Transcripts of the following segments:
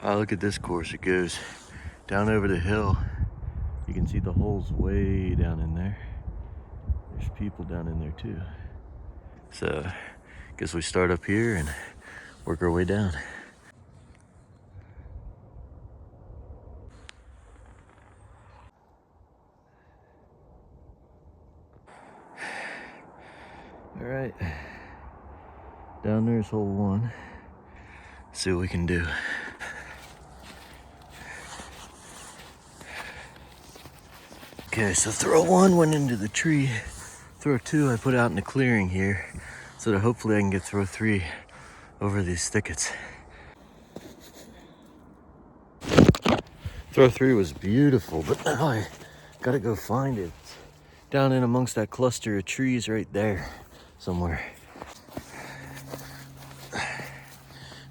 Oh, look at this course. It goes down over the hill. You can see the holes way down in there. There's people down in there too. So, guess we start up here and work our way down. All right, down there's hole 1. See what we can do. Okay, so throw 1 went into the tree. Throw 2 I put out in the clearing here, so that hopefully I can get throw 3 over these thickets. Throw 3 was beautiful, but now I gotta go find it. It's down in amongst that cluster of trees right there somewhere.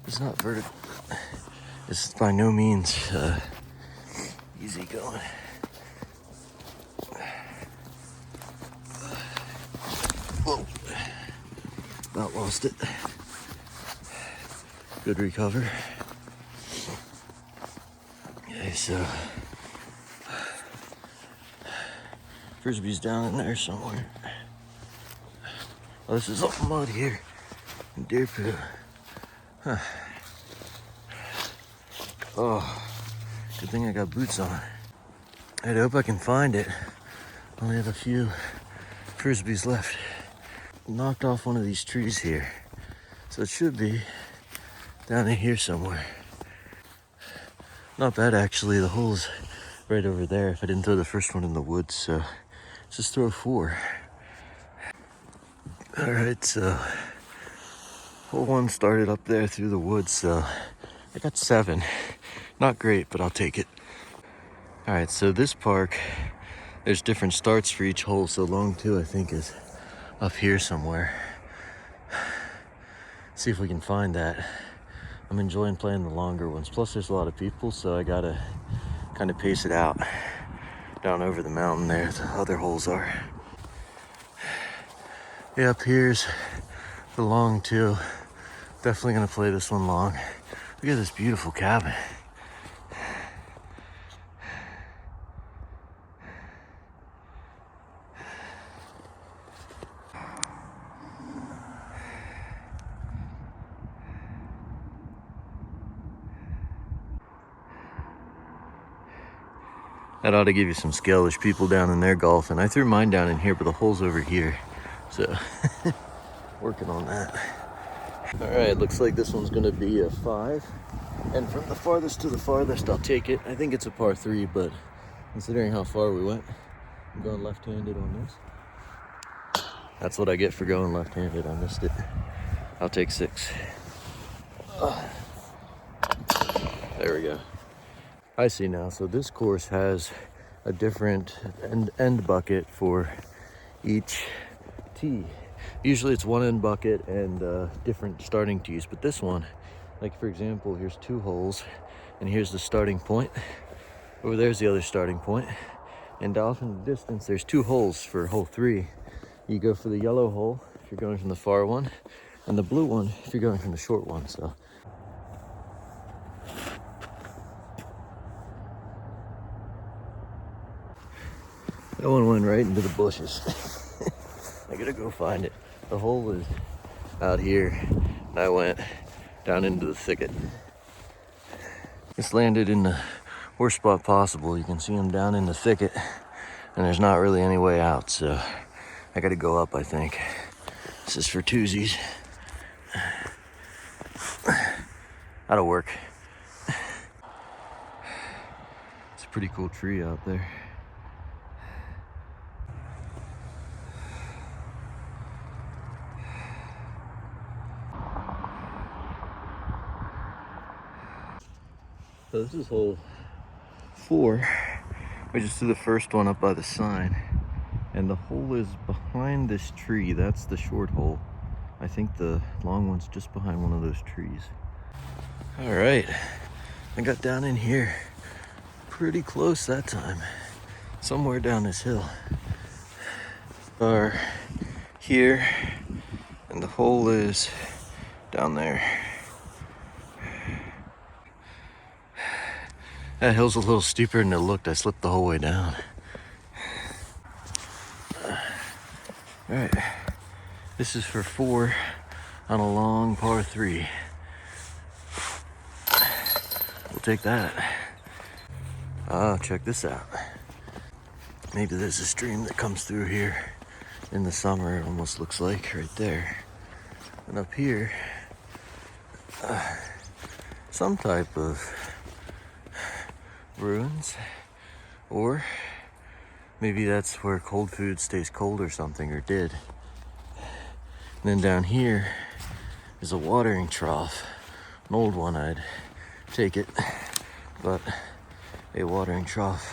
It's not vertical. It's by no means easy going. Whoa. About lost it. Good recover. Okay, so Frisbee's down in there somewhere. Oh, this is all mud here. And deer poo. Huh. Oh, good thing I got boots on. I hope I can find it. Only have a few Frisbees left. Knocked off one of these trees here. So it should be down in here somewhere. Not bad actually, the hole's right over there if I didn't throw the first one in the woods, so let's just throw 4. All right, so hole 1 started up there through the woods, so I got 7. Not great, but I'll take it. All right, so this park, there's different starts for each hole, so long 2 I think is up here somewhere. See if we can find that. I'm enjoying playing the longer ones. Plus there's a lot of people, so I gotta kind of pace it out. Down over the mountain there, the other holes are. Yeah, up here's the long 2. Definitely gonna play this one long. Look at this beautiful cabin. That ought to give you some skill. There's people down in there golfing. I threw mine down in here, but the hole's over here. So, working on that. All right, looks like this one's gonna be a 5. And from the farthest to the farthest, I'll take it. I think it's a par 3, but considering how far we went, I'm going left-handed on this. That's what I get for going left-handed. I missed it. I'll take 6. There we go. I see now. So this course has a different end bucket for each tee. Usually it's one end bucket and different starting tees, but this one, like for example, here's 2 holes and here's the starting point. Over there's the other starting point. And off in the distance, there's 2 holes for hole 3. You go for the yellow hole if you're going from the far one, and the blue one if you're going from the short one. So that one went right into the bushes. I gotta go find it. The hole is out here, and I went down into the thicket. This landed in the worst spot possible. You can see them down in the thicket, and there's not really any way out, so I gotta go up, I think. This is for twosies. That'll work. It's a pretty cool tree out there. So this is hole 4. We just threw the first one up by the sign. And the hole is behind this tree. That's the short hole. I think the long one's just behind one of those trees. All right, I got down in here pretty close that time. Somewhere down this hill. Are here, and the hole is down there. That hill's a little steeper than it looked. I slipped the whole way down. All right, this is for 4 on a long par 3. We'll take that. Check this out. Maybe there's a stream that comes through here in the summer. It almost looks like right there. And up here, some type of ruins, or maybe that's where cold food stays cold or something, or did. And then down here is a watering trough, an old one. I'd take it, but a watering trough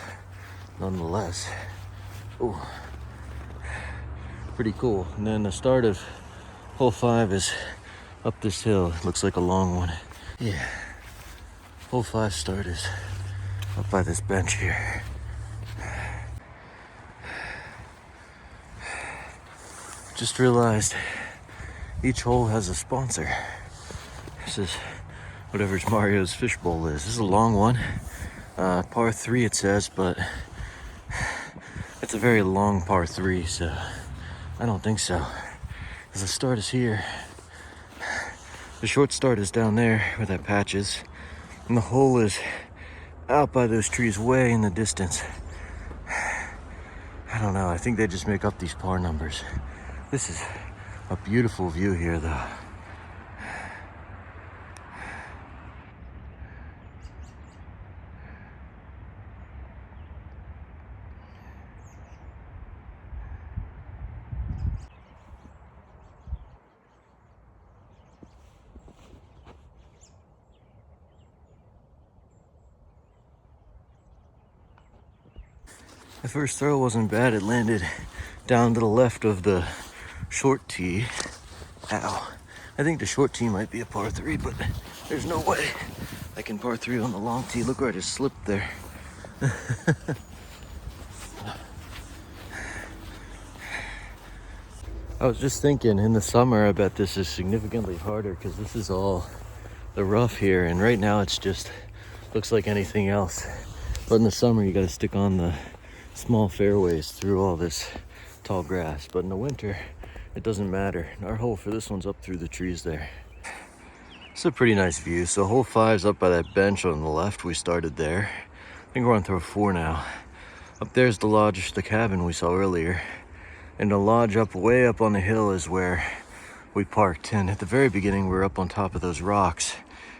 nonetheless. Oh, pretty cool. And then the start of hole 5 is up this hill. It looks like a long one. Yeah, hole 5 start is up by this bench here. Just realized each hole has a sponsor. This is whatever's Mario's fishbowl is. This is a long one. Par 3 it says, but it's a very long par 3, so I don't think so. Because the start is here. The short start is down there where that patch is. And the hole is out by those trees way in the distance. I don't know, I think they just make up these par numbers. This is a beautiful view here though. The first throw wasn't bad. It landed down to the left of the short tee. Ow. I think the short tee might be a par 3, but there's no way I can par 3 on the long tee. Look where I just slipped there. I was just thinking, in the summer, I bet this is significantly harder because this is all the rough here, and right now it's just looks like anything else. But in the summer, you got to stick on the small fairways through all this tall grass. But in the winter, it doesn't matter. Our hole for this one's up through the trees there. It's a pretty nice view. So hole 5's up by that bench on the left. We started there. I think we're on throw 4 now. Up there's the lodge, the cabin we saw earlier. And the lodge up way up on the hill is where we parked. And at the very beginning, we were up on top of those rocks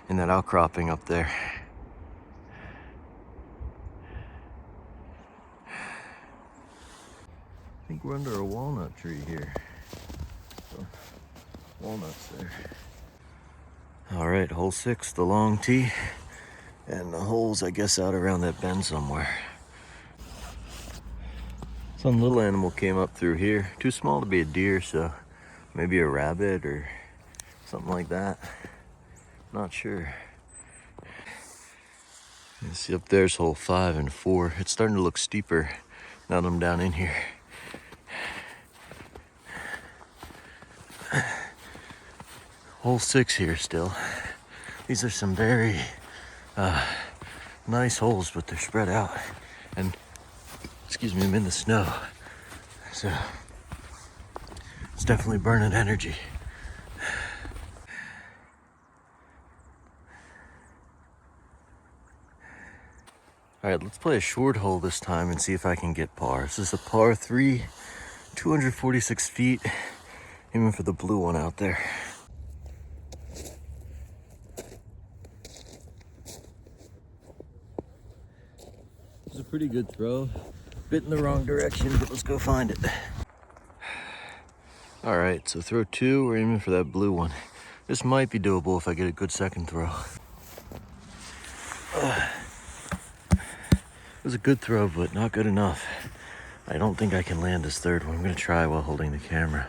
in that outcropping up there. I think we're under a walnut tree here. So, walnuts there. All right, hole 6, the long tee. And the hole's, I guess, out around that bend somewhere. Some little animal came up through here. Too small to be a deer, so maybe a rabbit or something like that. Not sure. You see up there's hole 5 and 4. It's starting to look steeper now that I'm down in here. Hole 6 here still. These are some very nice holes, but they're spread out. And excuse me, I'm in the snow. So it's definitely burning energy. All right, let's play a short hole this time and see if I can get par. This is a par 3, 246 feet, aiming for the blue one out there. It's a pretty good throw. Bit in the wrong direction, but let's go find it. All right, so throw 2, we're aiming for that blue one. This might be doable if I get a good second throw. It was a good throw, but not good enough. I don't think I can land this third one. I'm gonna try while holding the camera.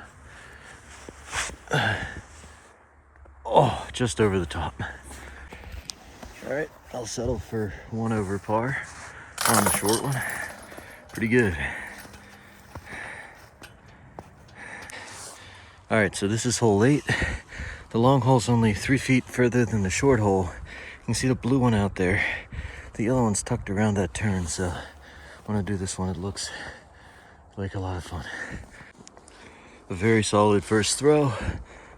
Oh, just over the top. All right, I'll settle for 1 over par on the short one. Pretty good. All right, so this is hole 8. The long hole's only 3 feet further than the short hole. You can see the blue one out there. The yellow one's tucked around that turn, so when I do this one, it looks like a lot of fun. A very solid first throw.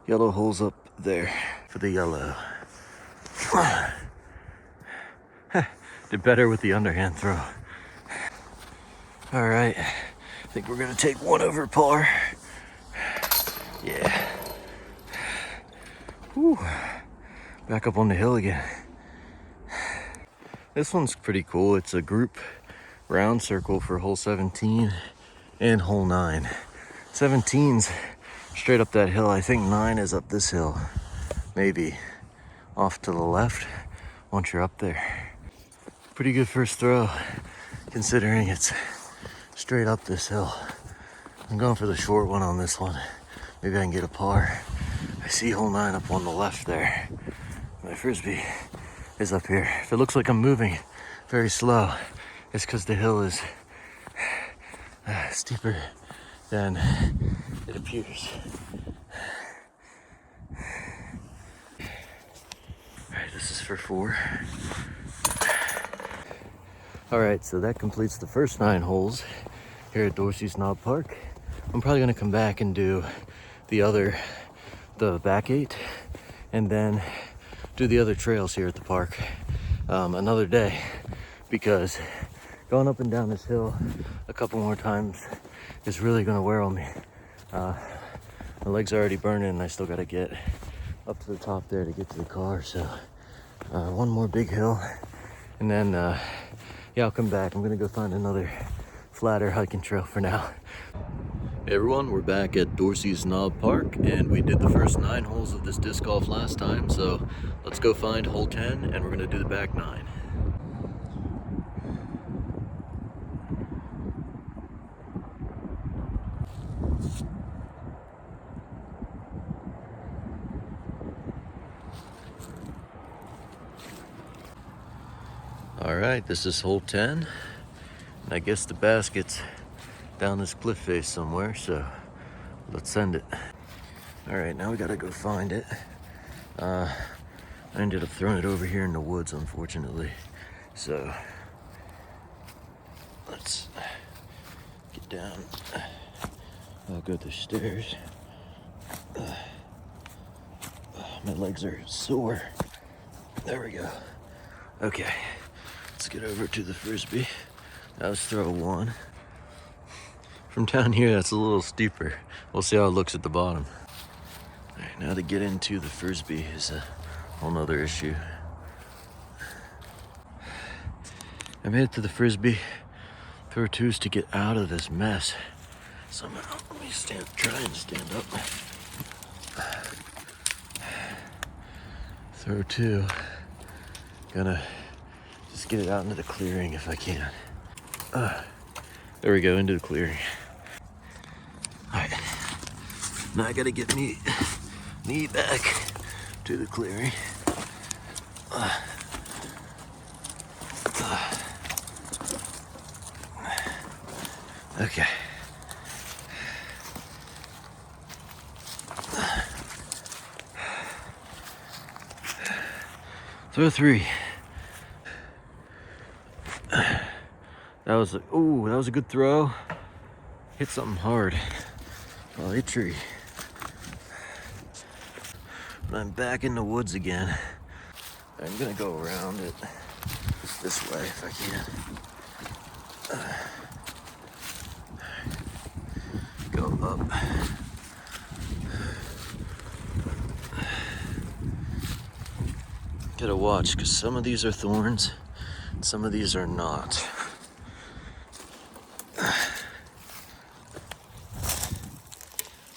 Yellow holes up there for the yellow. Did better with the underhand throw. All right, I think we're gonna take one over par. Yeah. Whew. Back up on the hill again. This one's pretty cool. It's a group round circle for hole 17 and hole 9. 17's straight up that hill. I think 9 is up this hill. Maybe off to the left once you're up there. Pretty good first throw considering it's straight up this hill. I'm going for the short one on this one. Maybe I can get a par. I see hole 9 up on the left there. My frisbee is up here. If it looks like I'm moving very slow, it's because the hill is steeper than it appears. All right, this is for 4. All right, so that completes the first 9 holes here at Dorsey's Knob Park. I'm probably gonna come back and do the back 8, and then do the other trails here at the park another day, because going up and down this hill a couple more times is really gonna wear on me. My legs are already burning and I still gotta get up to the top there to get to the car. So one more big hill, and then yeah, I'll come back. I'm gonna go find another flatter hiking trail for now. Hey everyone, we're back at Dorsey's Knob Park, and we did the first 9 holes of this disc golf last time, so let's go find hole 10 and we're gonna do the back 9. All right, this is hole 10, and I guess the basket's down this cliff face somewhere, so let's send it. All right, now we gotta go find it. I ended up throwing it over here in the woods, unfortunately. So let's get down. I'll go the stairs. My legs are sore. There we go. Okay, let's get over to the frisbee. Now let's throw 1. From down here, that's a little steeper. We'll see how it looks at the bottom. All right, now to get into the frisbee is a whole nother issue. I made it to the frisbee. Throw 2s to get out of this mess. Somehow, let me try and stand up. Throw 2. Gonna just get it out into the clearing if I can. There we go, into the clearing. All right, now I gotta get me back to the clearing. Okay. Throw 3. That was a good throw. Hit something hard. Probably a tree. But I'm back in the woods again. I'm gonna go around it this way if I can. Go up. Gotta watch, because some of these are thorns, and some of these are not.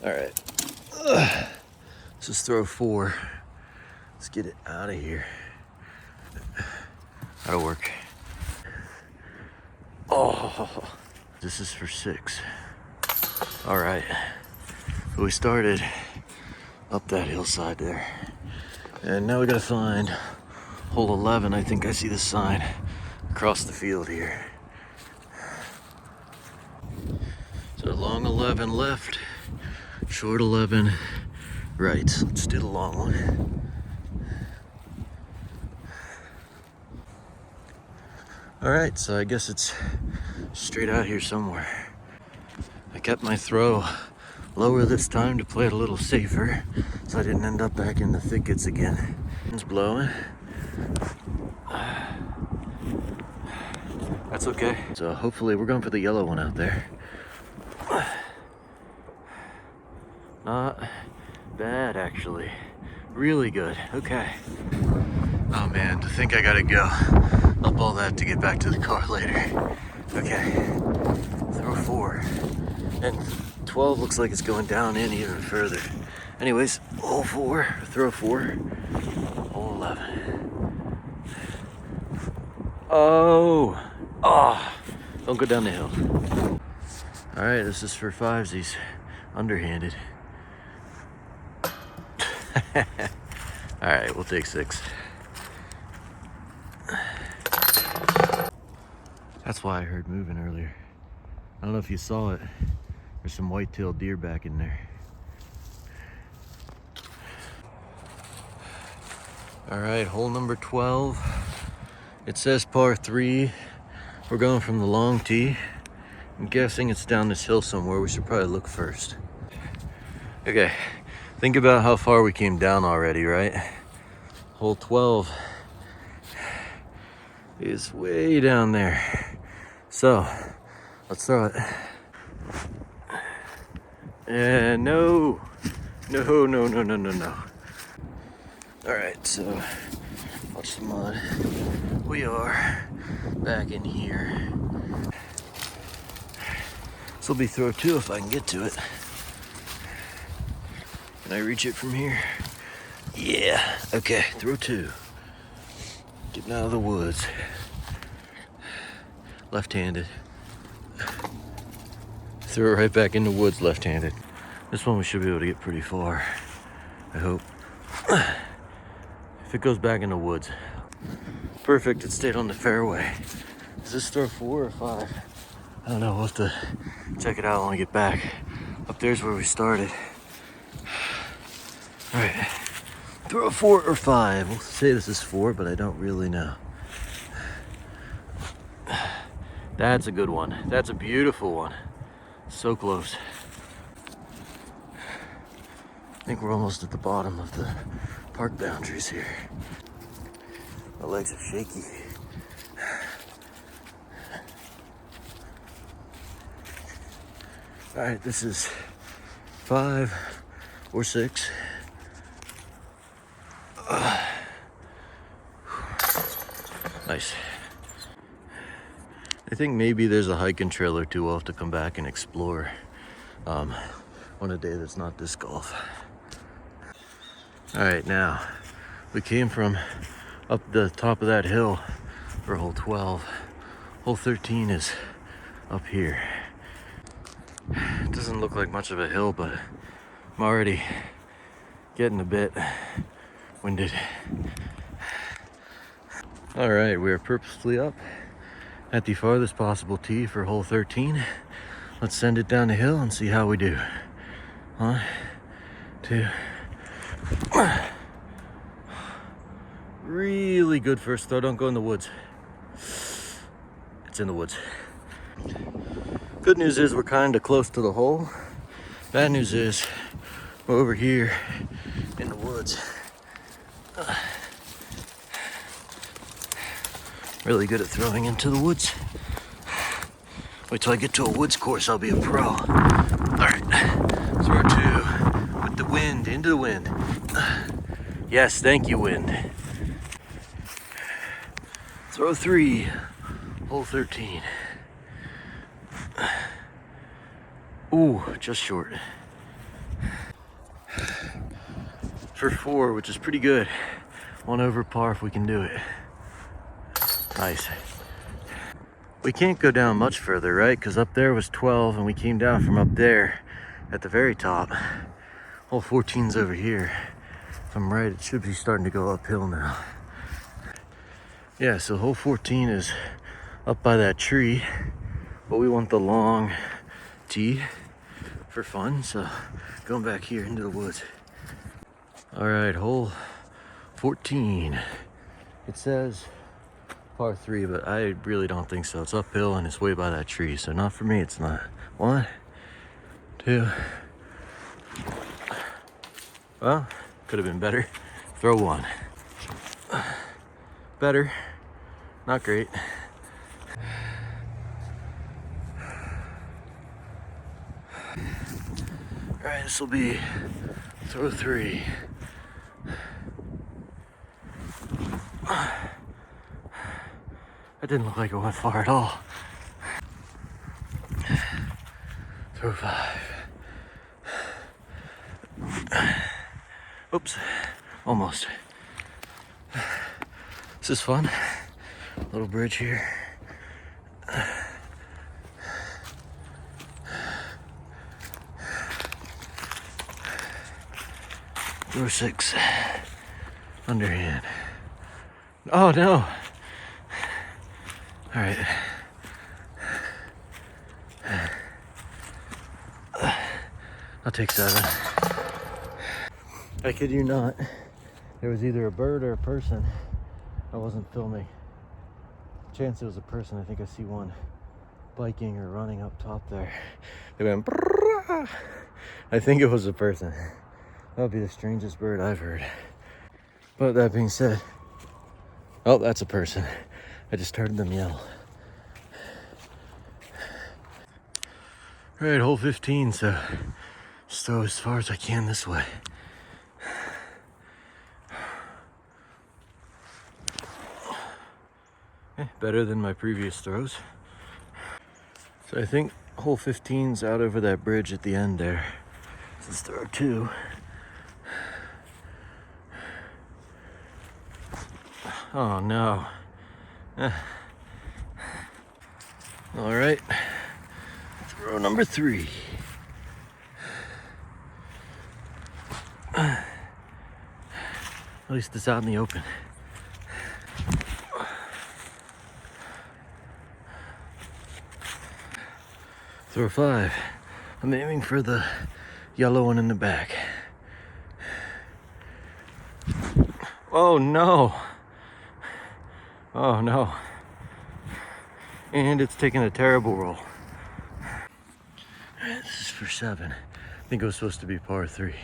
All right, let's just throw 4. Let's get it out of here. That'll work. Oh, this is for 6. All right, so we started up that hillside there, and now we gotta find hole 11. I think I see the sign across the field here. So long 11 left, short 11 right. So let's do the long one. All right, so I guess it's straight out here somewhere. I kept my throw lower this time to play it a little safer, so I didn't end up back in the thickets again. It's blowing. That's okay. So hopefully we're going for the yellow one out there. Not bad, actually. Really good. Okay. Oh man, to think I gotta go up all that to get back to the car later. Okay. Throw 4. And 12 looks like it's going down in even further. Anyways, hole 4, throw 4, hole 11. Oh! Don't go down the hill. All right, this is for 5sies, underhanded. All right, we'll take 6. That's why I heard moving earlier. I don't know if you saw it. There's some white-tailed deer back in there. All right, hole number 12. It says par 3. We're going from the long tee. I'm guessing it's down this hill somewhere. We should probably look first. Okay, think about how far we came down already, right? Hole 12 is way down there. So, let's throw it. And no. All right, so watch the mud. We are back in here. This will be throw 2 if I can get to it. Can I reach it from here? Yeah, okay, throw 2. Getting out of the woods. Left-handed. Throw it right back in the woods left-handed. This one we should be able to get pretty far, I hope. If it goes back in the woods. Perfect, it stayed on the fairway. Is this throw 4 or 5? I don't know, we'll have to check it out when we get back. Up there's where we started. All right, throw 4 or 5. We'll say this is 4, but I don't really know. That's a good one. That's a beautiful one. So close. I think we're almost at the bottom of the park boundaries here. My legs are shaky. All right, this is 5 or 6. Nice. I think maybe there's a hiking trail or two we'll have to come back and explore on a day that's not disc golf. All right, now we came from up the top of that hill for hole 12. Hole 13 is up here. It doesn't look like much of a hill, but I'm already getting a bit winded. All right, we are purposefully up at the farthest possible tee for hole 13. Let's send it down the hill and see how we do. 1, 2. Really good first throw. Don't go in the woods. It's in the woods. Good news is we're kind of close to the hole. Bad news is we're over here in the woods. Really good at throwing into the woods. Wait till I get to a woods course, I'll be a pro. All right, throw 2 with the wind, into the wind. Yes, thank you, wind. Throw 3, hole 13. Ooh, just short. For 4, which is pretty good. 1 over par if we can do it. Nice. We can't go down much further, right? Because up there was 12 and we came down from up there at the very top. Hole 14's over here. If I'm right, it should be starting to go uphill now. Yeah, so hole 14 is up by that tree, but we want the long tee for fun, so going back here into the woods. All right, hole 14. It says par 3, but I really don't think so. It's uphill and it's way by that tree, so not for me, it's not. 1, 2. Well, could have been better. Throw 1. Better, not great. All right, this will be throw 3. That didn't look like it went far at all. Throw 5. Oops, almost. This is fun. Little bridge here. Throw 6. Underhand. Oh no. All right. I'll take 7. I kid you not. There was either a bird or a person. I wasn't filming. Chance it was a person. I think I see one biking or running up top there. They went. Brrrr. I think it was a person. That would be the strangest bird I've heard. But that being said, oh, that's a person. I just heard them yell. All right, hole 15, so just throw as far as I can this way. Better than my previous throws. So I think hole 15's out over that bridge at the end there. Let's throw 2. Oh no. All right, throw number 3. At least it's out in the open. Throw 5. I'm aiming for the yellow one in the back. Oh no. Oh no. And it's taking a terrible roll. This is for 7. I think it was supposed to be par 3.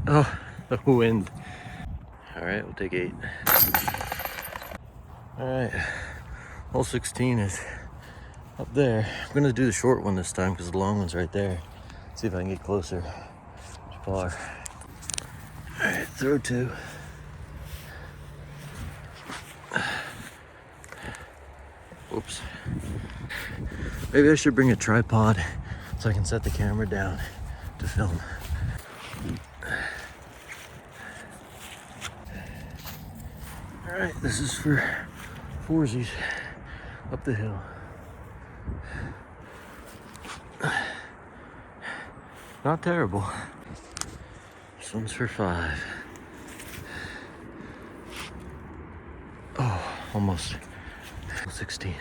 Oh, the wind. All right, we'll take 8. All right, hole 16 is up there. I'm gonna do the short one this time because the long one's right there. See if I can get closer to par. All right, throw 2. Whoops. Maybe I should bring a tripod so I can set the camera down to film. All right, this is for 4sies up the hill. Not terrible. This one's for 5. Oh, almost. 16.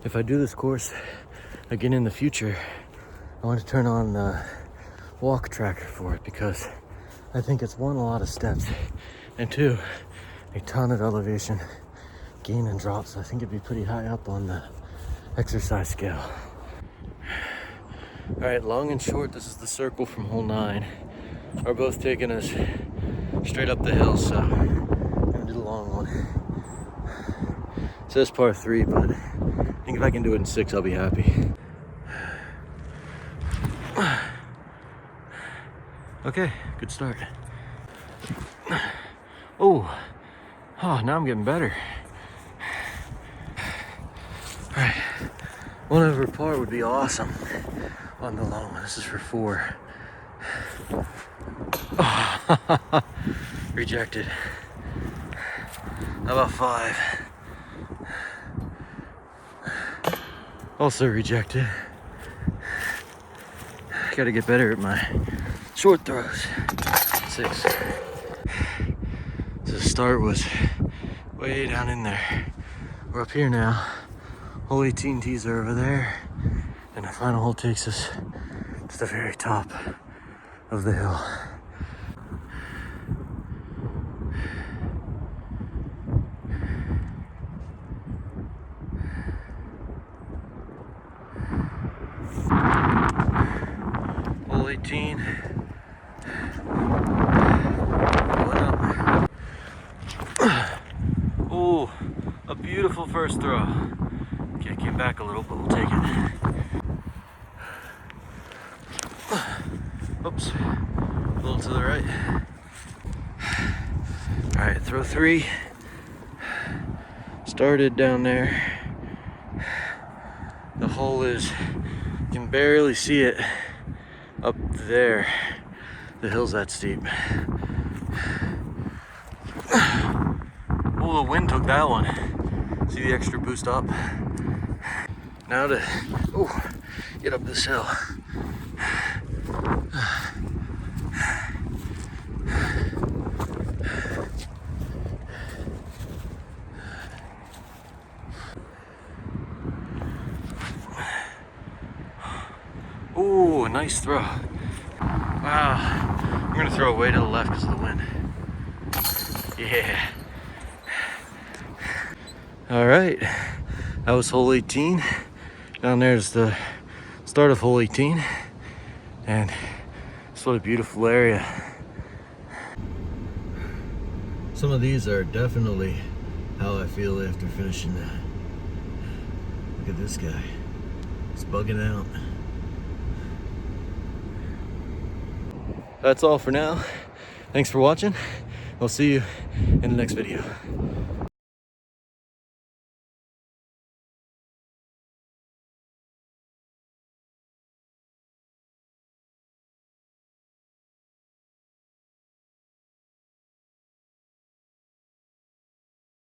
If I do this course again in the future, I want to turn on the walk tracker for it because I think it's 1, a lot of steps, and 2, a ton of elevation gain and drop, so I think it'd be pretty high up on the exercise scale. All right, long and short, this is the circle from hole 9. Are both taking us straight up the hill, so I'm gonna do the long one. It says par 3, but I think if I can do it in 6, I'll be happy. Okay, good start. Oh, now I'm getting better. All right, 1 over par would be awesome on the long one. This is for 4. Oh, rejected. How about 5? Also rejected. Gotta get better at my short throws. 6. So the start was way down in there. We're up here now. Hole 18 tees are over there. And the final hole takes us to the very top of the hill. first throw. Okay, came back a little, but we'll take it. Oops, a little to the right. All right, throw 3. Started down there. The hole is, you can barely see it up there. The hill's that steep. Oh, the wind took that one. See the extra boost up? Now to get up this hill. Ooh, nice throw. Wow. I'm gonna throw it way to the left because of the wind. Yeah. All right, that was hole 18. Down there's the start of hole 18. And it's what a beautiful area. Some of these are definitely how I feel after finishing that. Look at this guy. It's bugging out. That's all for now. Thanks for watching. I'll see you in the next video.